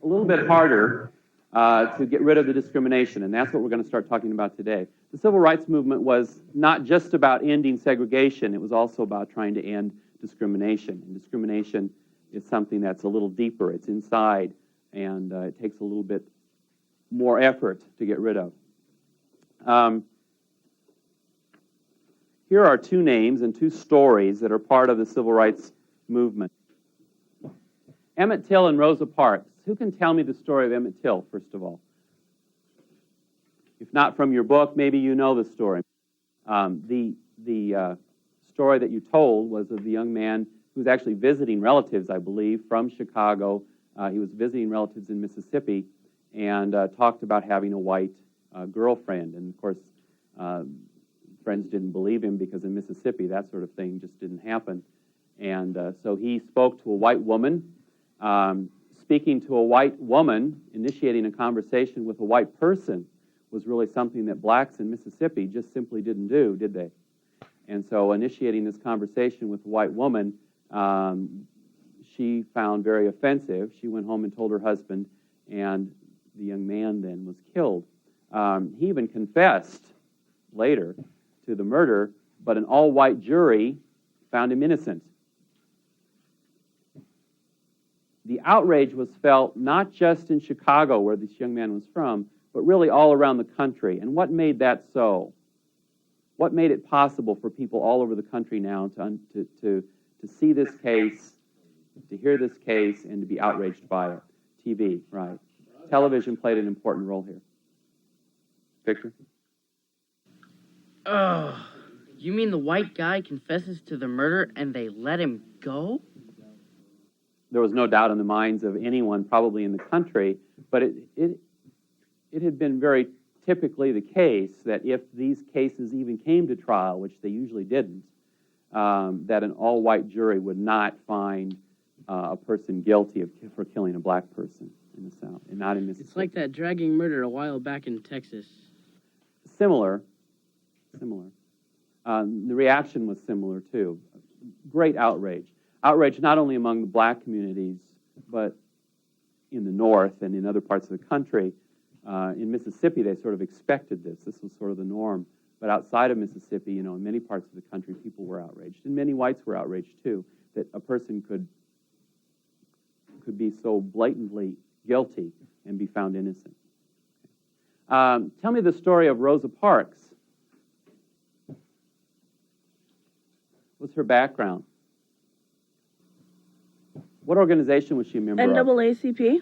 a little bit harder to get rid of the discrimination, and that's what we're going to start talking about today. The civil rights movement was not just about ending segregation, it was also about trying to end discrimination. And discrimination is something that's a little deeper, it's inside, and it takes a little bit more effort to get rid of. Here are two names and two stories that are part of the civil rights movement. Emmett Till and Rosa Parks. Who can tell me the story of Emmett Till, first of all? If not from your book, maybe you know the story. The story that you told was of the young man who was actually visiting relatives, I believe, from Chicago. He was visiting relatives in Mississippi and talked about having a white girlfriend. And, of course, friends didn't believe him because in Mississippi that sort of thing just didn't happen. And so he spoke to a white woman. Speaking to a white woman, initiating a conversation with a white person was really something that blacks in Mississippi just simply didn't do, did they? And so initiating this conversation with a white woman, she found very offensive. She went home and told her husband, and the young man then was killed. He even confessed later to the murder, but an all-white jury found him innocent. The outrage was felt not just in Chicago, where this young man was from, but really all around the country. And what made that so? What made it possible for people all over the country now to see this case, to hear this case, and to be outraged by it? TV, right. Television played an important role here. Victor? Oh, you mean the white guy confesses to the murder and they let him go? There was no doubt in the minds of anyone probably in the country, but it had been very typically the case that if these cases even came to trial, which they usually didn't, that an all-white jury would not find a person guilty for killing a black person in the South, and not in Mississippi. It's like that dragging murder a while back in Texas. Similar. The reaction was similar, too. Great outrage. Outrage not only among the black communities, but in the North and in other parts of the country. In Mississippi, they sort of expected this. This was sort of the norm. But outside of Mississippi, in many parts of the country, people were outraged. And many whites were outraged, too, that a person could be so blatantly guilty and be found innocent. Tell me the story of Rosa Parks. What's her background? What organization was she a member of? NAACP.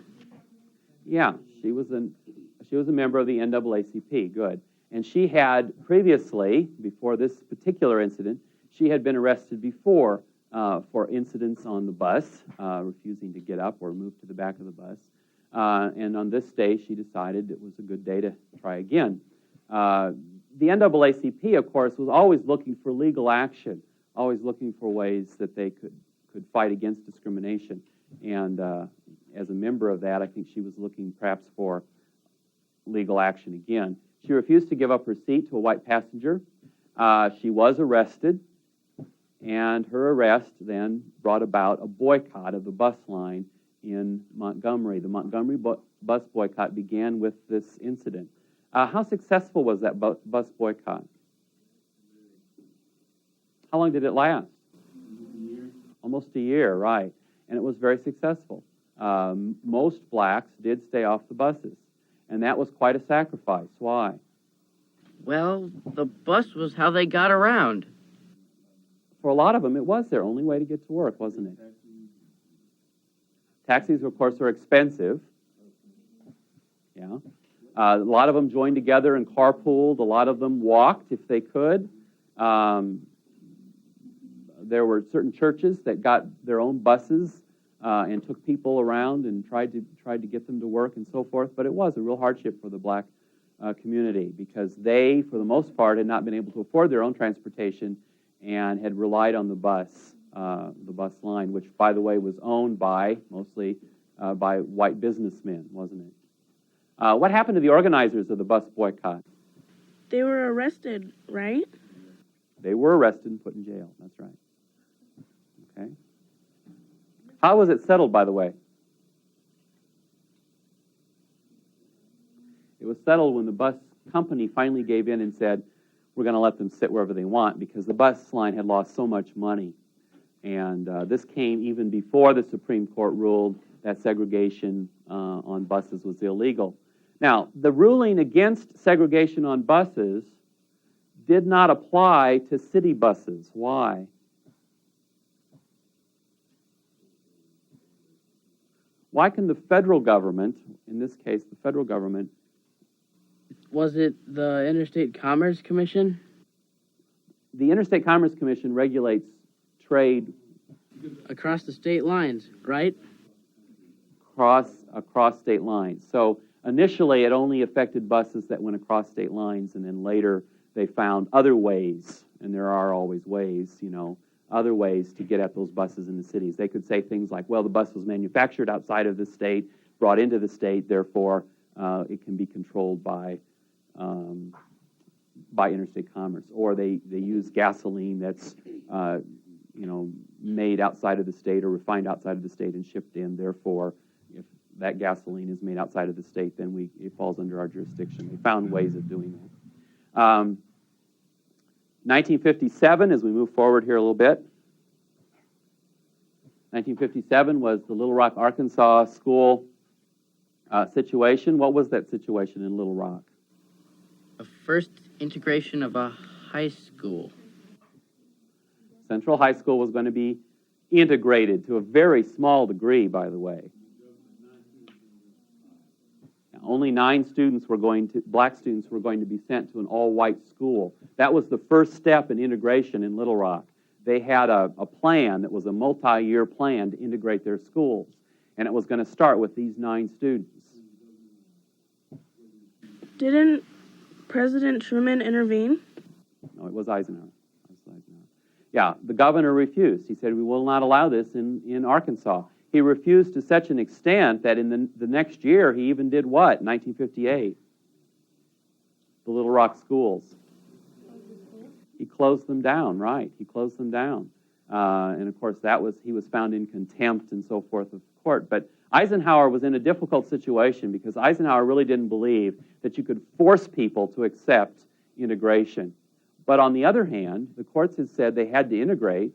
Yeah, she was a member of the NAACP. Good. And she had previously, before this particular incident, she had been arrested before for incidents on the bus, refusing to get up or move to the back of the bus. And on this day, she decided it was a good day to try again. The NAACP, of course, was always looking for legal action, always looking for ways that they could fight against discrimination. And as a member of that, I think she was looking perhaps for legal action again. She refused to give up her seat to a white passenger. She was arrested, and her arrest then brought about a boycott of the bus line in Montgomery. The Montgomery bus boycott began with this incident. How successful was that bus boycott? How long did it last? Almost a year, right. And it was very successful. Most blacks did stay off the buses, and that was quite a sacrifice. Why? Well, the bus was how they got around. For a lot of them, it was their only way to get to work, wasn't it? Taxis, of course, are expensive. Yeah. A lot of them joined together and carpooled. A lot of them walked if they could. There were certain churches that got their own buses and took people around and tried to get them to work and so forth. But it was a real hardship for the black community because they, for the most part, had not been able to afford their own transportation and had relied on the bus line, which, by the way, was owned mostly by white businessmen, wasn't it? What happened to the organizers of the bus boycott? They were arrested, right? They were arrested and put in jail. That's right. Okay. How was it settled, by the way? It was settled when the bus company finally gave in and said, we're going to let them sit wherever they want, because the bus line had lost so much money. And this came even before the Supreme Court ruled that segregation on buses was illegal. Now, the ruling against segregation on buses did not apply to city buses. Why? Why can the federal government, in this case, the federal government... Was it the Interstate Commerce Commission? The Interstate Commerce Commission regulates trade Across the state lines, right? across state lines. So initially, it only affected buses that went across state lines, and then later they found other ways, and there are always ways, other ways to get at those buses in the cities. They could say things like, well, the bus was manufactured outside of the state, brought into the state, therefore it can be controlled by interstate commerce. Or they use gasoline that's made outside of the state or refined outside of the state and shipped in. Therefore, if that gasoline is made outside of the state, then it falls under our jurisdiction. They found ways of doing that. 1957, as we move forward here a little bit, 1957 was the Little Rock, Arkansas school situation. What was that situation in Little Rock? A first integration of a high school. Central High School was going to be integrated to a very small degree, by the way. Now, only 9 students black students were going to be sent to an all-white school. That was the first step in integration in Little Rock. They had a plan that was a multi-year plan to integrate their schools, and it was going to start with these 9 students. Didn't President Truman intervene? No, it was Eisenhower. Yeah, the governor refused. He said, we will not allow this in Arkansas. He refused to such an extent that in the next year, he even did what? 1958. The Little Rock schools. He closed them down, right. He closed them down. And of course, he was found in contempt and so forth of court. But Eisenhower was in a difficult situation because Eisenhower really didn't believe that you could force people to accept integration. But on the other hand, the courts had said they had to integrate,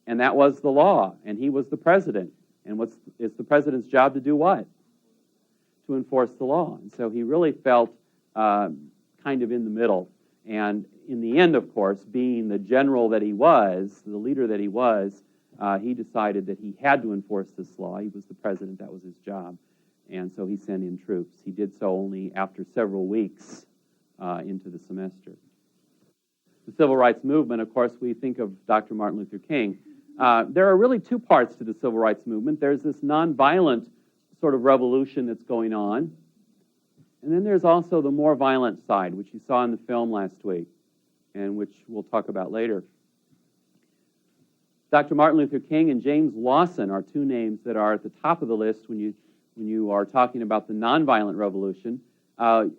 and that was the law, and he was the president. And it's the president's job to do what? To enforce the law. And so he really felt kind of in the middle. And in the end, of course, being the general that he was, the leader that he was, he decided that he had to enforce this law. He was the president, that was his job. And so he sent in troops. He did so only after several weeks into the semester. The civil rights movement, of course, we think of Dr. Martin Luther King. There are really 2 parts to the civil rights movement. There's this nonviolent sort of revolution that's going on. And then there's also the more violent side, which you saw in the film last week, and which we'll talk about later. Dr. Martin Luther King and James Lawson are 2 names that are at the top of the list when you are talking about the nonviolent revolution.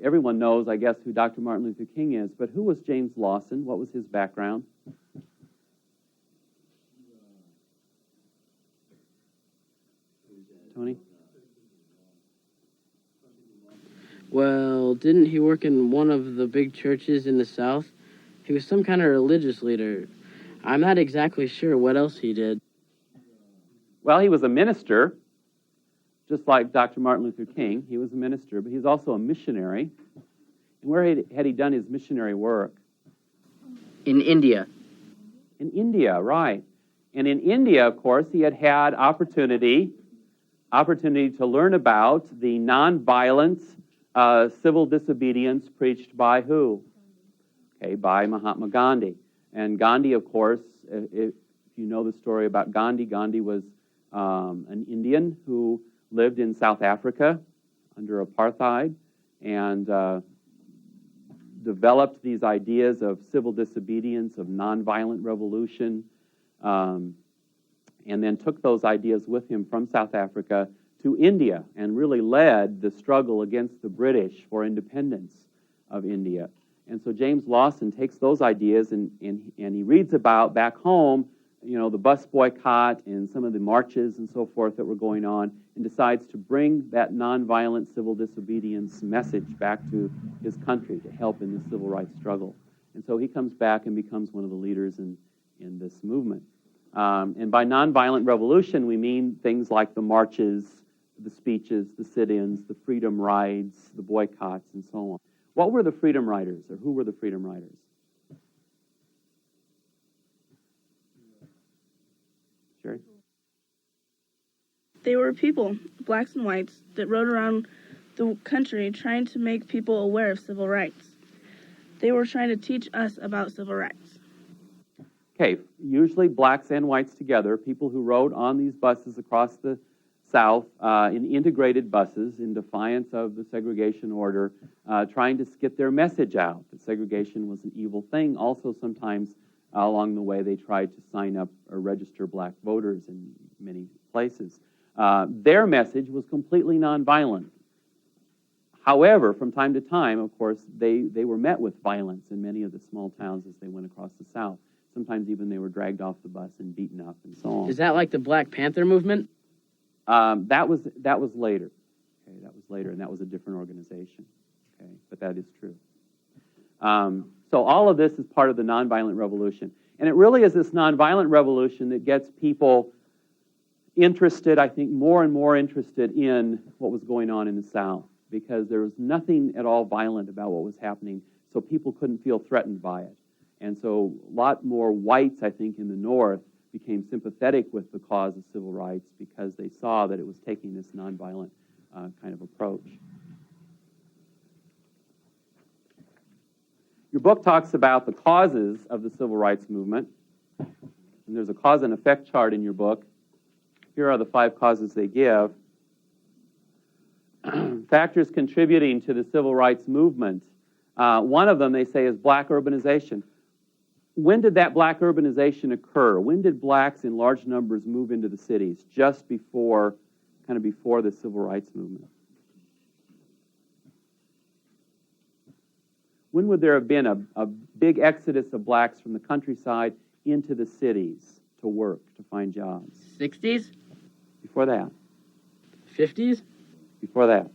Everyone knows, I guess, who Dr. Martin Luther King is, but who was James Lawson? What was his background? Tony? Well, didn't he work in one of the big churches in the South? He was some kind of religious leader. I'm not exactly sure what else he did. Well, he was a minister, just like Dr. Martin Luther King. He was a minister, but he was also a missionary. And where had he done his missionary work? In India. In India, right. And in India, of course, he had opportunity to learn about the nonviolent civil disobedience preached by who? Okay, by Mahatma Gandhi. And Gandhi, of course, if you know the story about Gandhi, Gandhi was an Indian who lived in South Africa under apartheid and developed these ideas of civil disobedience, of nonviolent revolution, and then took those ideas with him from South Africa to India and really led the struggle against the British for independence of India. And so James Lawson takes those ideas and he reads about back home the bus boycott and some of the marches and so forth that were going on, and decides to bring that nonviolent civil disobedience message back to his country to help in the civil rights struggle. And so he comes back and becomes one of the leaders in this movement. And by nonviolent revolution, we mean things like the marches, the speeches, the sit-ins, the freedom rides, the boycotts, and so on. What were the freedom riders, or who were the freedom riders? Sherry? They were people, blacks and whites, that rode around the country trying to make people aware of civil rights. They were trying to teach us about civil rights. Okay, usually blacks and whites together, people who rode on these buses across the South in integrated buses in defiance of the segregation order, trying to get their message out that segregation was an evil thing. Also, sometimes along the way, they tried to sign up or register black voters in many places. Their message was completely nonviolent. However, from time to time, of course, they were met with violence in many of the small towns as they went across the South. Sometimes even they were dragged off the bus and beaten up and so on. Is that like the Black Panther movement? That was later. Okay, that was later, and that was a different organization. Okay, but that is true. So all of this is part of the nonviolent revolution, and it really is this nonviolent revolution that gets people interested, I think, more and more interested in what was going on in the South, because there was nothing at all violent about what was happening, so people couldn't feel threatened by it. And so a lot more whites, I think, in the North became sympathetic with the cause of civil rights because they saw that it was taking this nonviolent kind of approach. Your book talks about the causes of the civil rights movement. And there's a cause and effect chart in your book. Here are the 5 causes they give. Factors contributing to the civil rights movement. One of them, they say, is black urbanization. When did that black urbanization occur? When did blacks in large numbers move into the cities? Just before the civil rights movement. When would there have been a big exodus of blacks from the countryside into the cities to work, to find jobs? 60s? Before that? 50s? Before that?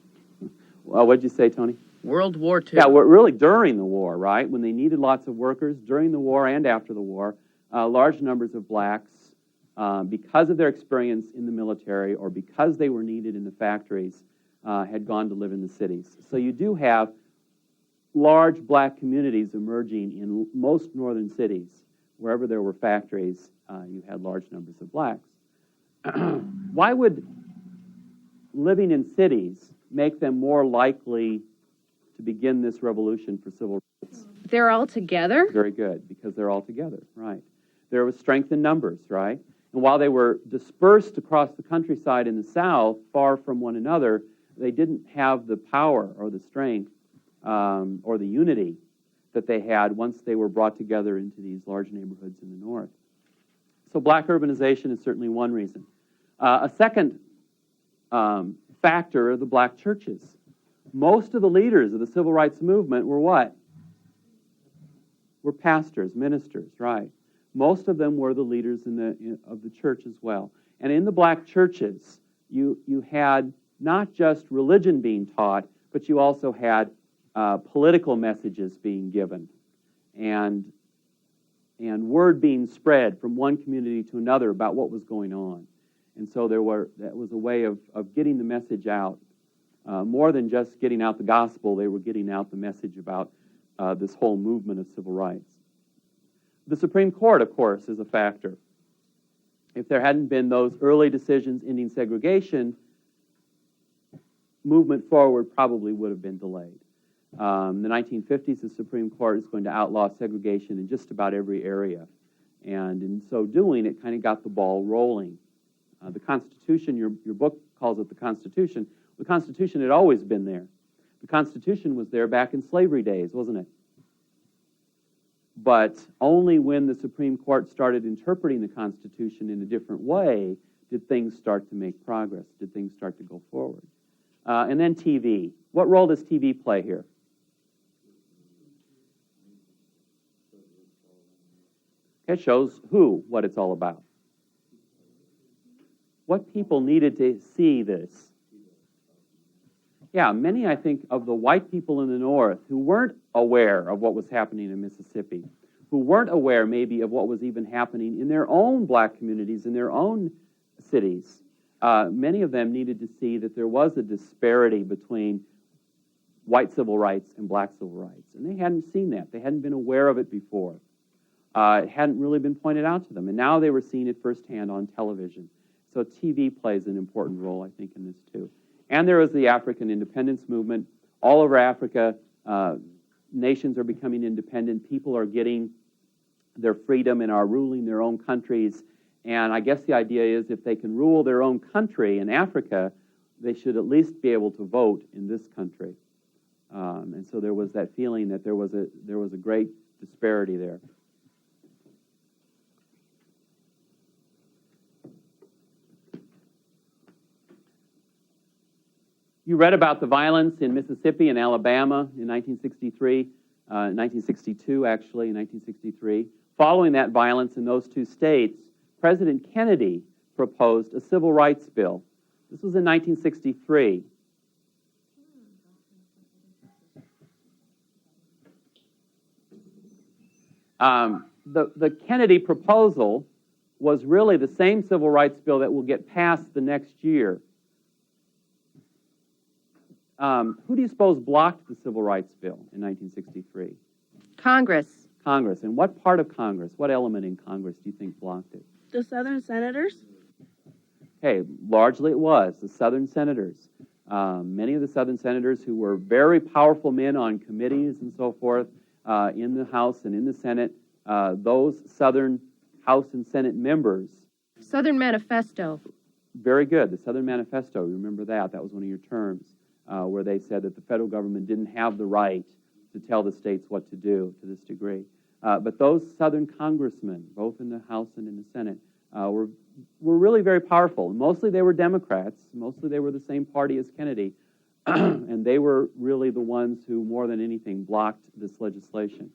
Well, what'd you say, Tony? World War II. Yeah, really during the war, right? When they needed lots of workers, during the war and after the war, large numbers of blacks, because of their experience in the military or because they were needed in the factories, had gone to live in the cities. So you do have large black communities emerging in most northern cities. Wherever there were factories, you had large numbers of blacks. Why would living in cities make them more likely to begin this revolution for civil rights? They're all together? Very good, because they're all together, right. There was strength in numbers, right? And while they were dispersed across the countryside in the South, far from one another, they didn't have the power or the strength or the unity that they had once they were brought together into these large neighborhoods in the North. So black urbanization is certainly one reason. A second factor are the black churches. Most of the leaders of the civil rights movement were what? Were pastors, ministers, right? Most of them were the leaders of the church as well. And in the black churches, you had not just religion being taught, but you also had political messages being given and word being spread from one community to another about what was going on. And so that was a way of getting the message out. More than just getting out the gospel, they were getting out the message about this whole movement of civil rights. The Supreme Court, of course, is a factor. If there hadn't been those early decisions ending segregation, movement forward probably would have been delayed. In the 1950s, the Supreme Court is going to outlaw segregation in just about every area. And in so doing, it kind of got the ball rolling. The Constitution, your book calls it the Constitution. The Constitution had always been there. The Constitution was there back in slavery days, wasn't it? But only when the Supreme Court started interpreting the Constitution in a different way did things start to make progress, did things start to go forward. And then TV. What role does TV play here? Okay, shows what it's all about. What people needed to see this? Yeah, many, I think, of the white people in the North who weren't aware of what was happening in Mississippi, who weren't aware maybe of what was even happening in their own black communities, in their own cities. Many of them needed to see that there was a disparity between white civil rights and black civil rights. And they hadn't seen that. They hadn't been aware of it before. It hadn't really been pointed out to them. And now they were seeing it firsthand on television. So TV plays an important role, I think, in this too. And there is the African independence movement. All over Africa, nations are becoming independent. People are getting their freedom and are ruling their own countries. And I guess the idea is if they can rule their own country in Africa, they should at least be able to vote in this country. And so there was that feeling that there was a great disparity there. You read about the violence in Mississippi and Alabama in 1963, 1962 actually, in 1963. Following that violence in those two states, President Kennedy proposed a civil rights bill. This was in 1963. The Kennedy proposal was really the same civil rights bill that will get passed the next year. Who do you suppose blocked the Civil Rights Bill in 1963? Congress. Congress. And what part of Congress, what element in Congress do you think blocked it? The Southern senators? Okay, largely it was the Southern senators. Many of the Southern senators who were very powerful men on committees and so forth in the House and in the Senate, those Southern House and Senate members. Southern Manifesto. Very good. The Southern Manifesto, remember that. That was one of your terms. Where they said that the federal government didn't have the right to tell the states what to do to this degree. But those Southern congressmen, both in the House and in the Senate, were really very powerful. Mostly they were Democrats. Mostly they were the same party as Kennedy. And they were really the ones who, more than anything, blocked this legislation.